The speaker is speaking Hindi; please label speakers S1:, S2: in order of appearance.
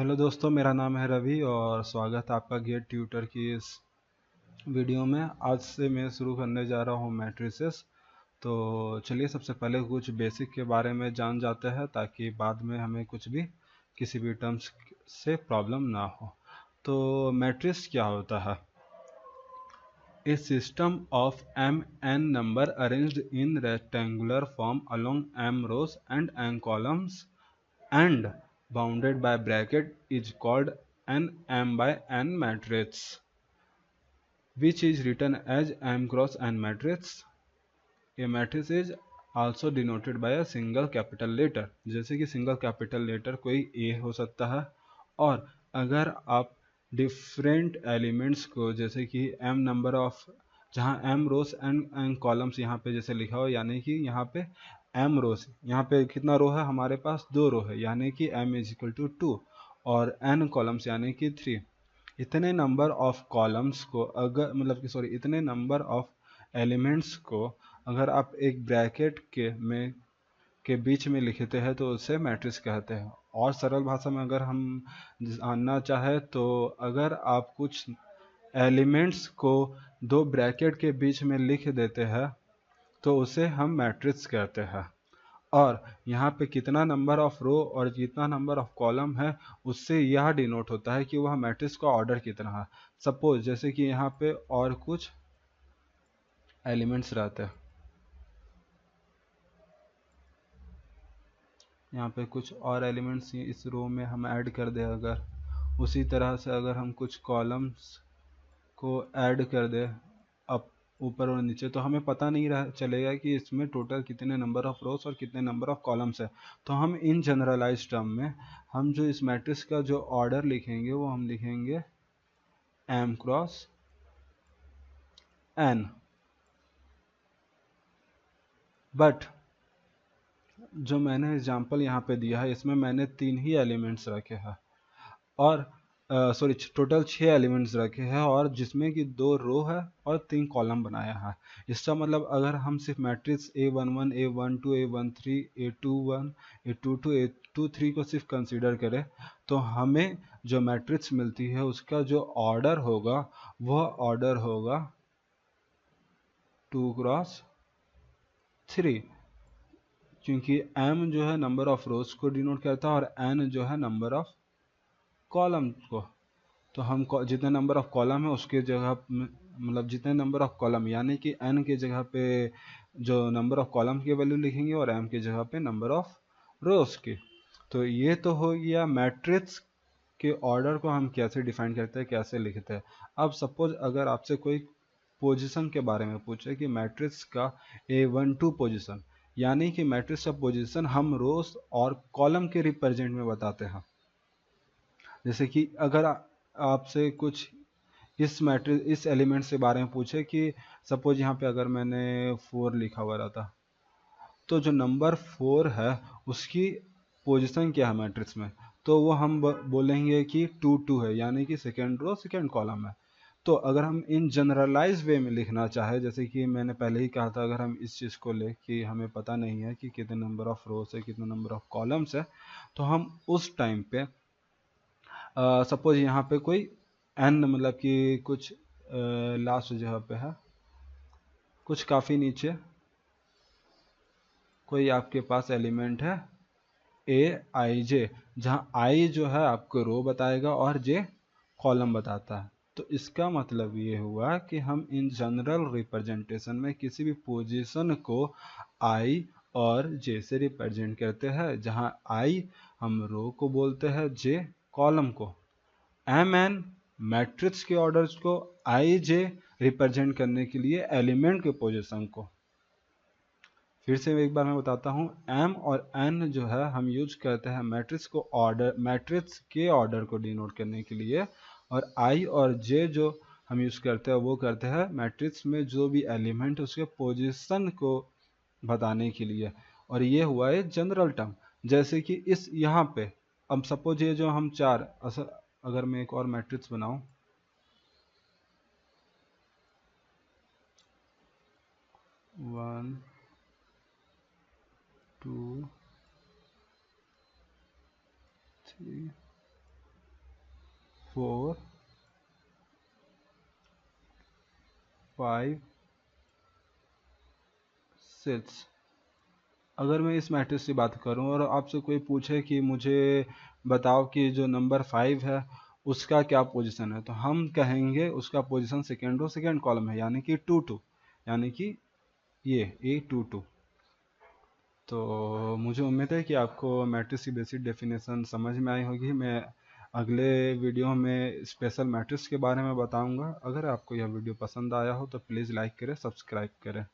S1: हेलो दोस्तों, मेरा नाम है रवि और स्वागत है आपका गेट ट्यूटर की इस वीडियो में। आज से मैं शुरू करने जा रहा हूँ मैट्रिसेस। तो चलिए सबसे पहले कुछ बेसिक के बारे में जान जाते हैं ताकि बाद में हमें कुछ भी किसी भी टर्म्स से प्रॉब्लम ना हो। तो मैट्रिक्स क्या होता है? A system of m(n) number arranged in rectangular form along m rows and n columns and bounded by bracket is called an m by n matrix, which is written as m cross n matrix. A matrix is also denoted by a single capital letter, जैसे कि सिंगल कैपिटल लेटर कोई a हो सकता है। और अगर आप डिफरेंट एलिमेंट्स को, जैसे कि m नंबर ऑफ, जहाँ m rows and n columns यहाँ पे जैसे लिखा हो, यानी कि यहाँ पे m रोज, यहाँ पे कितना रो है? हमारे पास 2 रो है, यानी कि m इज इक्वल टू 2, और n कॉलम्स यानी कि 3। इतने नंबर ऑफ कॉलम्स को अगर इतने नंबर ऑफ एलिमेंट्स को अगर आप एक ब्रैकेट के बीच में लिखते हैं तो उसे मैट्रिक्स कहते हैं। और सरल भाषा में अगर हम जानना चाहे तो अगर आप कुछ एलिमेंट्स को 2 ब्रैकेट के बीच में लिख देते हैं तो उसे हम मैट्रिक्स कहते हैं। और यहाँ पे कितना नंबर ऑफ रो और कितना नंबर ऑफ कॉलम है उससे यह डिनोट होता है कि वह मैट्रिक्स का ऑर्डर कितना है। सपोज जैसे कि यहाँ पे और कुछ एलिमेंट्स रहते हैं, यहाँ पे कुछ और एलिमेंट्स इस रो में हम ऐड कर दें, अगर उसी तरह से अगर हम कुछ कॉलम्स को ऐड कर दें अप ऊपर और नीचे, तो हमें पता नहीं चलेगा कि इसमें टोटल कितने नंबर ऑफ रोज और कितने नंबर ऑफ कॉलम्स है। तो हम इन जनरलाइज टर्म में हम जो इस मैट्रिक्स का जो ऑर्डर लिखेंगे वो हम लिखेंगे m क्रॉस n। बट जो मैंने एग्जांपल यहाँ पे दिया है इसमें मैंने 3 ही एलिमेंट्स रखे हैं, और टोटल 6 एलिमेंट्स रखे हैं, और जिसमें कि 2 रो है और 3 कॉलम बनाया है। इसका मतलब अगर हम सिर्फ matrix A11, A12, A13, A21, A22, A23 को सिर्फ कंसीडर करें तो हमें जो मैट्रिक्स मिलती है उसका जो ऑर्डर होगा वह ऑर्डर होगा 2 क्रॉस 3, क्योंकि m जो है नंबर ऑफ रोज को डिनोट करता है और n जो है नंबर ऑफ कॉलम को। तो हम जितने नंबर ऑफ कॉलम है उसके जगह जितने नंबर ऑफ कॉलम यानी कि n के जगह पे जो नंबर ऑफ कॉलम की वैल्यू लिखेंगे और m की जगह पे नंबर ऑफ रोज की। तो ये तो हो गया मैट्रिक्स के ऑर्डर को हम कैसे डिफाइन करते हैं, कैसे लिखते हैं। अब सपोज अगर आपसे कोई पोजीशन के बारे में पूछे कि मैट्रिक्स का A12 पोजीशन, यानी कि मैट्रिक्स का पोजीशन हम रोज और कॉलम के रिप्रेजेंट में बताते हैं। जैसे कि अगर आपसे कुछ इस एलिमेंट के बारे में पूछे कि सपोज यहाँ पे अगर मैंने 4 लिखा हुआ रहता तो जो नंबर 4 है उसकी पोजीशन क्या है मैट्रिक्स में, तो वो हम बोलेंगे कि 2 2 है, यानी कि सेकेंड रो सेकेंड कॉलम है। तो अगर हम इन जनरलाइज वे में लिखना चाहे, जैसे कि मैंने पहले ही कहा था, अगर हम इस चीज़ को ले कि हमें पता नहीं है कि कितने नंबर ऑफ रोज है कितने नंबर ऑफ कॉलम्स है, तो हम उस टाइम पे सपोज यहाँ पे कोई n कि कुछ लास्ट जगह पे है, कुछ काफ़ी नीचे कोई आपके पास एलिमेंट है Aij, जहाँ i जो है आपको रो बताएगा और j कॉलम बताता है। तो इसका मतलब ये हुआ कि हम इन जनरल रिप्रेजेंटेशन में किसी भी पोजीशन को i और j से रिप्रेजेंट करते हैं, जहाँ i हम रो को बोलते हैं, j कॉलम को। mn मैट्रिक्स के ऑर्डर्स को, i j रिप्रेजेंट करने के लिए एलिमेंट के पोजीशन को। फिर से एक बार मैं बताता हूँ, m और n जो है हम यूज करते हैं मैट्रिक्स को ऑर्डर, मैट्रिक्स के ऑर्डर को डिनोट करने के लिए, और i और j जो हम यूज करते हैं वो करते हैं मैट्रिक्स में जो भी एलिमेंट है उसके पोजीशन को बताने के लिए। और ये हुआ है जनरल टर्म। जैसे कि इस यहाँ पे अब सपोज ये जो हम 4, अगर मैं एक और मैट्रिक्स बनाऊं 1 2 3 4 5 6। अगर मैं इस मैट्रिक्स की बात करूं और आपसे कोई पूछे कि मुझे बताओ कि जो नंबर 5 है उसका क्या पोजीशन है, तो हम कहेंगे उसका position second row second column है, यानी कि 2 2, यानी कि ये A22। तो मुझे उम्मीद है कि आपको मैट्रिक्स की बेसिक डेफिनेशन समझ में आई होगी। मैं अगले वीडियो में स्पेशल मैट्रिक्स के बारे में बताऊंगा। अगर आपको यह वीडियो पसंद आया हो तो प्लीज़ लाइक करें, सब्सक्राइब करें।